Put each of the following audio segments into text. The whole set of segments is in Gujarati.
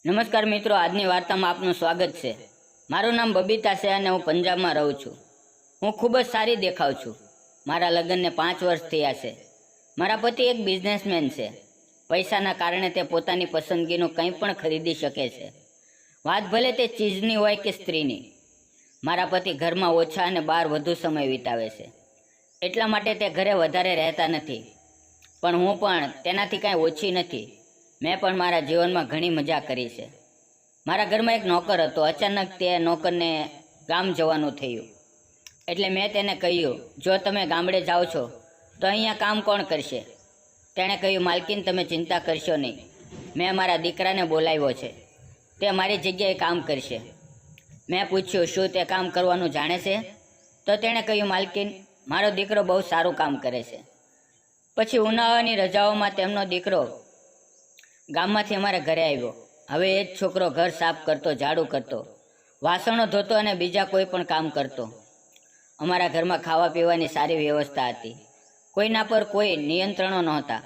નમસ્કાર મિત્રો, આજની વાર્તામાં આપનું સ્વાગત છે। મારું નામ બબીતા છે અને હું પંજાબમાં રહું છું। હું ખૂબ જ સારી દેખાવ છું। મારા લગ્નને 5 વર્ષ થયા છે। મારા પતિ એક બિઝનેસમેન છે। પૈસાના કારણે તે પોતાની પસંદગીનું કંઈ પણ ખરીદી શકે છે, વાત ભલે તે ચીજની હોય કે સ્ત્રીની। મારા પતિ ઘરમાં ઓછા અને બહાર વધુ સમય વિતાવે છે, એટલા માટે તે ઘરે વધારે રહેતા નથી, પણ હું પણ તેનાથી કાંઈ ઓછી નથી। મેં પણ મારા જીવનમાં ઘણી મજા કરી છે। મારા ઘરમાં એક નોકર હતો। અચાનક તે નોકરને ગામ જવાનું થયું, એટલે મેં તેને કહ્યું, જો તમે ગામડે જાઓ છો તો અહીંયા કામ કોણ કરશે? તેણે કહ્યું, માલકીન, તમે ચિંતા કરશો નહીં, મેં મારા દીકરાને બોલાવ્યો છે, તે મારી જગ્યાએ કામ કરશે। મેં પૂછ્યું, શું તે કામ કરવાનું જાણે છે? તો તેણે કહ્યું, માલકીન, મારો દીકરો બહુ સારું કામ કરે છે। પછી ઉનાળાની રજાઓમાં તેમનો દીકરો ગામમાંથી અમારા ઘરે આવ્યો। હવે એ જ છોકરો ઘર સાફ કરતો, ઝાડુ કરતો, વાસણો ધોતો અને બીજા કોઈ પણ કામ કરતો। અમારા ઘરમાં ખાવા પીવાની સારી વ્યવસ્થા હતી, કોઈના પર કોઈ નિયંત્રણો નહોતા।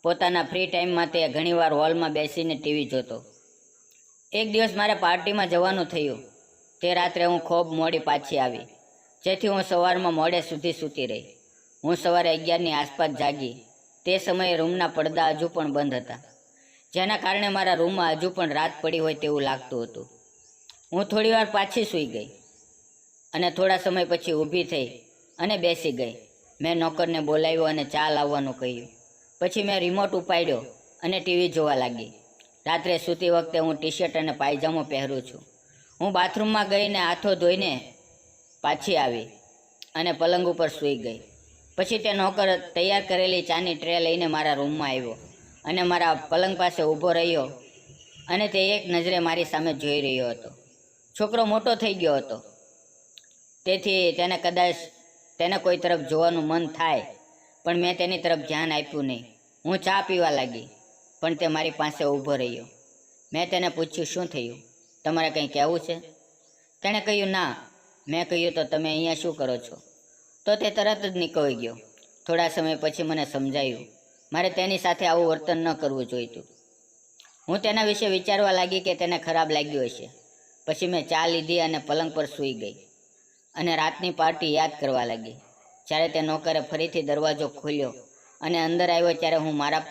પોતાના ફ્રી ટાઈમમાં તે ઘણીવાર હોલમાં બેસીને ટીવી જોતો। એક દિવસ મારે પાર્ટીમાં જવાનું થયું। તે રાત્રે હું ખૂબ મોડી પાછી આવી, જેથી હું સવારમાં મોડે સુધી સૂતી રહી। હું સવારે 11ની આસપાસ જાગી। તે સમયે રૂમના પડદા હજુ પણ બંધ હતા, જેના કારણે મારા રૂમમાં હજુ પણ રાત પડી હોય તેવું લાગતું હતું। હું થોડીવાર પાછી સૂઈ ગઈ અને થોડા સમય પછી ઊભી થઈ અને બેસી ગઈ। મેં નોકરને બોલાવ્યો અને ચા લાવવાનું કહ્યું। પછી મેં રિમોટ ઉપાડ્યો અને ટીવી જોવા લાગી। રાત્રે સૂતી વખતે હું ટી શર્ટ અને પાયજામો પહેરું છું। હું બાથરૂમમાં ગઈને હાથો ધોઈને પાછી આવી અને પલંગ ઉપર સૂઈ ગઈ। પછી તે નોકર તૈયાર કરેલી ચાની ટ્રે લઈને મારા રૂમમાં આવ્યો અને મારા પલંગ પાસે ઊભો રહ્યો અને તે એક નજરે મારી સામે જોઈ રહ્યો હતો। છોકરો મોટો થઈ ગયો હતો, તેથી કદાચ તેને કોઈ તરફ જોવાનું મન થાય, પણ મેં તેની તરફ ધ્યાન આપ્યું નહીં। હું ચા પીવા લાગી, પણ તે મારી પાસે ઊભો રહ્યો। મેં તેને પૂછ્યું, શું થયું? તમારે કંઈ કહેવું છે? તેણે કહ્યું, ના। મેં કહ્યું, તો તમે અહીંયા શું કરો છો? તો તે તરત જ નીકળી ગયો। થોડા સમય પછી મને સમજાયું, મારે તેની સાથે આવું વર્તન ન કરવું જોઈતું। હું તેના વિશે વિચારવા લાગી કે તેને ખરાબ લાગ્યું હશે। પછી મેં ચા લીધી અને પલંગ પર સૂઈ ગઈ અને રાતની પાર્ટી યાદ કરવા લાગી। જ્યારે તે નોકરે ફરીથી દરવાજો ખોલ્યો અને અંદર આવ્યો, ત્યારે હું મારા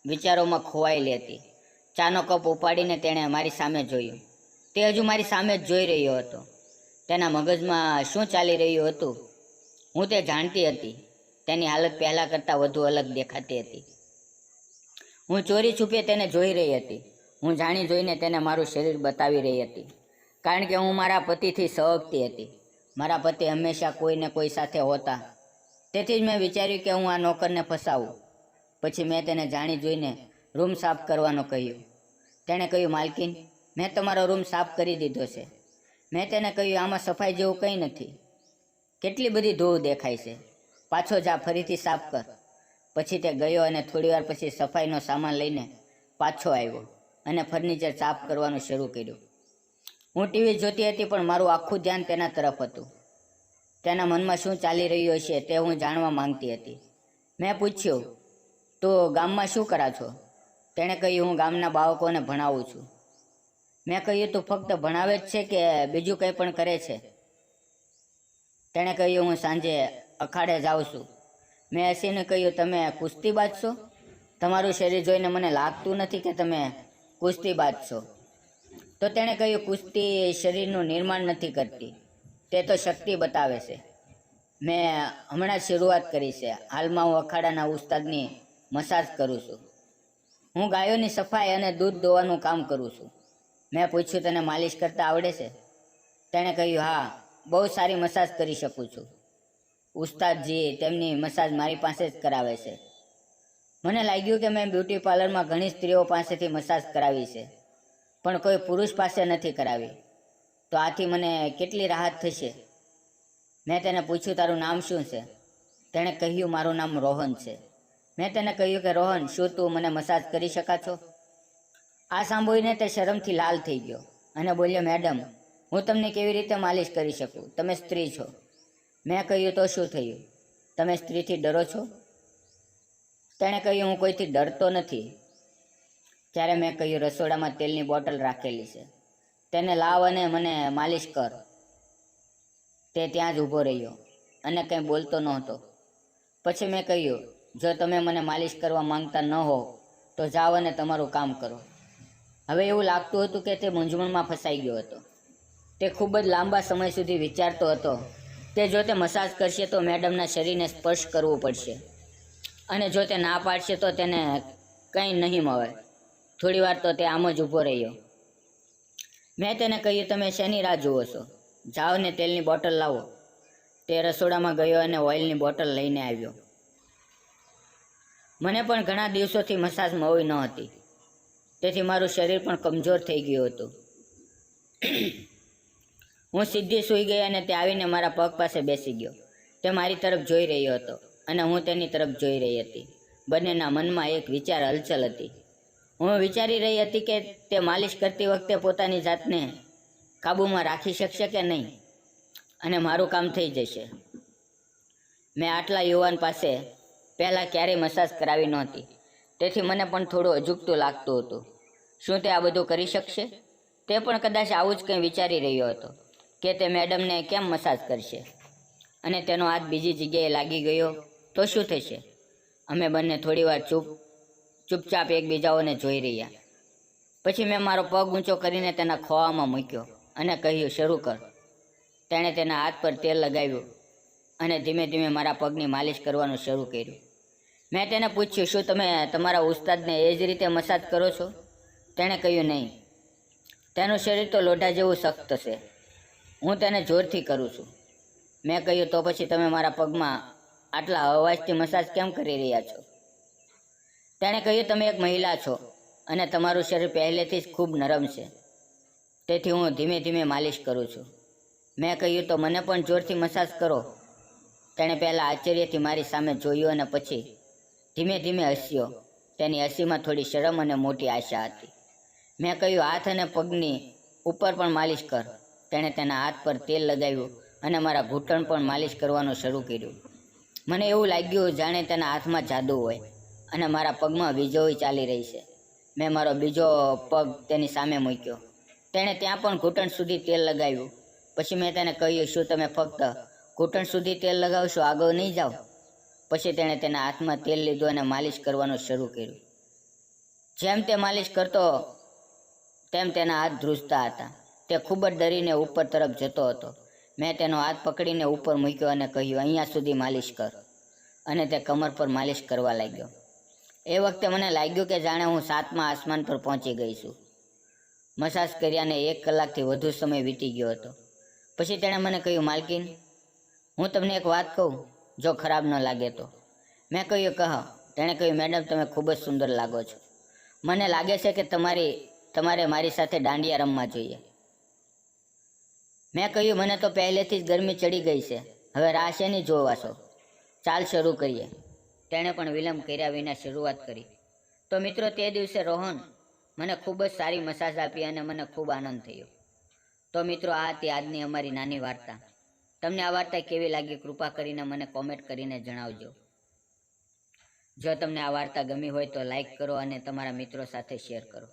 વિચારોમાં ખોવાયેલી હતી। ચાનો કપ ઉપાડીને તેણે મારી સામે જોયું। તે હજુ મારી સામે જ જોઈ રહ્યો હતો। તેના મગજમાં શું ચાલી રહ્યું હતું હું તે જાણતી હતી। તેની હાલત પહેલાં કરતાં વધુ અલગ દેખાતી હતી। હું ચોરી છુપે તેને જોઈ રહી હતી। હું જાણી જોઈને તેને મારું શરીર બતાવી રહી હતી, કારણ કે હું મારા પતિથી સહગતી હતી। મારા પતિ હંમેશા કોઈને કોઈ સાથે હોતા, તેથી જ મેં વિચાર્યું કે હું આ નોકરને ફસાવું। પછી મેં તેને જાણી જોઈને રૂમ સાફ કરવાનું કહ્યું। તેણે કહ્યું, માલકીન, મેં તમારો રૂમ સાફ કરી દીધો છે। મેં તેને કહ્યું, આમાં સફાઈ જેવું કંઈ નથી, કેટલી બધી ધૂળ દેખાય છે, પાછો જા, ફરીથી સાફ કર। પછી તે ગયો અને થોડીવાર પછી સફાઈનો સામાન લઈને પાછો આવ્યો અને ફર્નિચર સાફ કરવાનું શરૂ કર્યું। હું ટીવી જોતી હતી, પણ મારું આખું ધ્યાન તેના તરફ હતું। તેના મનમાં શું ચાલી રહ્યું હશે તે હું જાણવા માંગતી હતી। મેં પૂછ્યું, તો ગામમાં શું કરા છો? તેણે કહ્યું, હું ગામના બાળકોને ભણાવું છું। મેં કહ્યું, તું ફક્ત ભણાવે જ છે કે બીજું કંઈ પણ કરે છે? તેણે કહ્યું, હું સાંજે અખાડે જાઉં છું। મેં હસીને કહ્યું, તમે કુસ્તીબાજ છો? તમારું શરીર જોઈને મને લાગતું નથી કે તમે કુસ્તીબાજ છો। તો તેણે કહ્યું, કુસ્તી શરીરનું નિર્માણ નથી કરતી, તે તો શક્તિ બતાવે છે। મેં હમણાં જ શરૂઆત કરી છે। હાલમાં હું અખાડાના ઉસ્તાદની મસાજ કરું છું। હું ગાયોની સફાઈ અને દૂધ દોવાનું કામ કરું છું। મેં પૂછ્યું, તને માલિશ કરતા આવડે છે? તેણે કહ્યું, હા, બહુ સારી મસાજ કરી શકું છું। ઉસ્તાદજી તેમની મસાજ મારી પાસે જ કરાવે છે। મને લાગ્યું કે મેં બ્યુટી પાર્લરમાં ઘણી સ્ત્રીઓ પાસેથી મસાજ કરાવી છે, પણ કોઈ પુરુષ પાસે નથી કરાવી, તો આથી મને કેટલી રાહત થશે। મેં તેને પૂછ્યું, તારું નામ શું છે? તેણે કહ્યું, મારું નામ રોહન છે। મેં તેને કહ્યું કે રોહન, શું તું મને મસાજ કરી શકા છો? આ સાંભળીને તે શરમથી લાલ થઈ ગયો અને બોલ્યો, મેડમ, હું તમને કેવી રીતે માલિશ કરી શકું? તમે સ્ત્રી છો। મેં કહ્યું, તો શું થયું? તમે સ્ત્રીથી ડરો છો? તેણે કહ્યું, હું કોઈથી ડરતો નથી, ત્યારે મેં કહ્યું, રસોડામાં તેલની બોટલ રાખેલી છે, તેને લાવ અને મને માલિશ કર. તે ત્યાં જ ઊભો રહ્યો અને કંઈ બોલતો નહોતો. પછી મેં કહ્યું, જો તમે મને માલિશ કરવા માંગતા ન હો તો જાઓ અને તમારું કામ કરો. હવે એવું લાગતું હતું કે તે મૂંઝવણમાં ફસાઈ ગયો હતો. તે ખૂબ જ લાંબા સમય સુધી વિચારતો હતો કે જો તે મસાજ કરશે તો મેડમના શરીરને સ્પર્શ કરવું પડશે, અને જો તે ના પાડશે તો તેને કંઈ નહીં મળે. થોડી વાર તો તે આમ જ ઊભો રહ્યો. મેં તેને કહ્યું, તમે શેની રાહ જુઓ છો? જાઓ ને તેલની બોટલ લાવો. તે રસોડામાં ગયો અને ઓઇલની બોટલ લઈને આવ્યો. મને પણ ઘણા દિવસોથી મસાજ મળી ન હતી, તેથી મારું શરીર પણ કમજોર થઈ ગયું હતું. હું સીધી સૂઈ ગઈ અને તે આવીને મારા પગ પાસે બેસી ગયો. તે મારી તરફ જોઈ રહ્યો હતો અને હું તેની તરફ જોઈ રહી હતી. બંનેના મનમાં એક વિચાર હલચલ હતી. હું વિચારી રહી હતી કે તે માલિશ કરતી વખતે પોતાની જાતને કાબૂમાં રાખી શકશે કે નહીં, અને મારું કામ થઈ જશે. મેં આટલા યુવાન પાસે પહેલાં ક્યારેય મસાજ કરાવી નહોતી, તેથી મને પણ થોડું અજુગતું લાગતું હતું. શું તે આ બધું કરી શકશે? તે પણ કદાચ આવું જ કંઈ વિચારી રહ્યો હતો કે તે મેડમને કેમ મસાજ કરશે, અને તેનો હાથ બીજી જગ્યાએ લાગી ગયો તો શું થશે? અમે બંને થોડીવાર ચૂપચાપ એકબીજાઓને જોઈ રહ્યા. પછી મેં મારો પગ ઊંચો કરીને તેના ખોળામાં મૂક્યો અને કહ્યું, શરૂ કર. તેણે તેના હાથ પર તેલ લગાવ્યું અને ધીમે ધીમે મારા પગની માલિશ કરવાનું શરૂ કર્યું. મેં તેને પૂછ્યું, શું તમે તમારા ઉસ્તાદને એ જ રીતે મસાજ કરો છો? તેણે કહ્યું, નહીં, તેનું શરીર તો લોઢા જેવું સખ્ત છે, હું તેને જોરથી કરું છું. મેં કહ્યું, તો પછી તમે મારા પગમાં આટલા અવાજથી મસાજ કેમ કરી રહ્યા છો? તેણે કહ્યું, તમે એક મહિલા છો અને તમારું શરીર પહેલેથી જ ખૂબ નરમ છે, તેથી હું ધીમે ધીમે માલિશ કરું છું. મેં કહ્યું, તો મને પણ જોરથી મસાજ કરો. તેણે પહેલાં આશ્ચર્યથી મારી સામે જોયું અને પછી ધીમે ધીમે હસ્યો. તેની હસીમાં થોડી શરમ અને મોટી આશા હતી. મેં કહ્યું, હાથ અને પગની ઉપર પણ માલિશ કર. તેણે તેના હાથ પર તેલ લગાવ્યું અને મારા ઘૂંટણ પણ માલિશ કરવાનું શરૂ કર્યું. મને એવું લાગ્યું જાણે તેના હાથમાં જાદુ હોય અને મારા પગમાં વીજળી ચાલી રહી છે. મેં મારો બીજો પગ તેની સામે મૂક્યો. તેણે ત્યાં પણ ઘૂંટણ સુધી તેલ લગાવ્યું. પછી મેં તેને કહ્યું, શું તમે ફક્ત ઘૂંટણ સુધી તેલ લગાવશો, આગળ નહીં જાઓ? પછી તેણે તેના હાથમાં તેલ લીધું અને માલિશ કરવાનું શરૂ કર્યું. જેમ તે માલિશ કરતો તેમ તેના હાથ ધ્રુજતા હતા. તે ખૂબ જ ડરીને ઉપર તરફ જતો હતો. મેં તેનો હાથ પકડીને ઉપર મૂક્યો અને કહ્યું, અહીંયા સુધી માલિશ કર. અને તે કમર પર માલિશ કરવા લાગ્યો. એ વખતે મને લાગ્યું કે જાણે હું 7મા આસમાન પર પહોંચી ગઈ છું. મસાજ કર્યાને 1 કલાકથી વધુ સમય વીતી ગયો હતો. પછી તેણે મને કહ્યું, માલકીન, હું તમને એક વાત કહું, જો ખરાબ ન લાગે તો. મેં કહ્યું, કહો. તેણે કહ્યું, મેડમ, તમે ખૂબ જ સુંદર લાગો છો. મને લાગે છે કે તમારે મારી સાથે દાંડિયા રમવા જોઈએ. મેં કહ્યું, મને તો પહેલેથી જ ગરમી ચડી ગઈ છે, હવે રાહ શેની જોવા છો? ચાલ શરૂ કરીએ. તેણે પણ વિલંબ કર્યા વિના શરૂઆત કરી. તો મિત્રો, તે દિવસે રોહન મને ખૂબ જ સારી મસાજ આપી અને મને ખૂબ આનંદ થયો. તો મિત્રો, આ હતી આજની અમારી નાની વાર્તા. તમને આ વાર્તા કેવી લાગી કૃપા કરીને મને કોમેન્ટ કરીને જણાવજો. જો તમને આ વાર્તા ગમી હોય તો લાઈક કરો અને તમારા મિત્રો સાથે શેર કરો.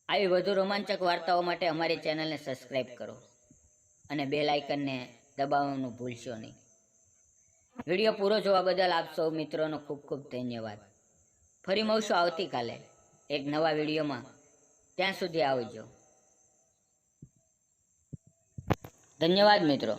આવી વધુ રોમાંચક વાર્તાઓ માટે અમારી ચેનલને સબસ્ક્રાઈબ કરો અને બેલ આઇકનને દબાવવાનું ભૂલશો નહીં. વિડીયો પૂરો જોવા બદલ આપ સૌ મિત્રોનો ખૂબ ખૂબ ધન્યવાદ. ફરી મળશું આવતીકાલે એક નવા વિડીયોમાં. ત્યાં સુધી આવજો. ધન્યવાદ મિત્રો.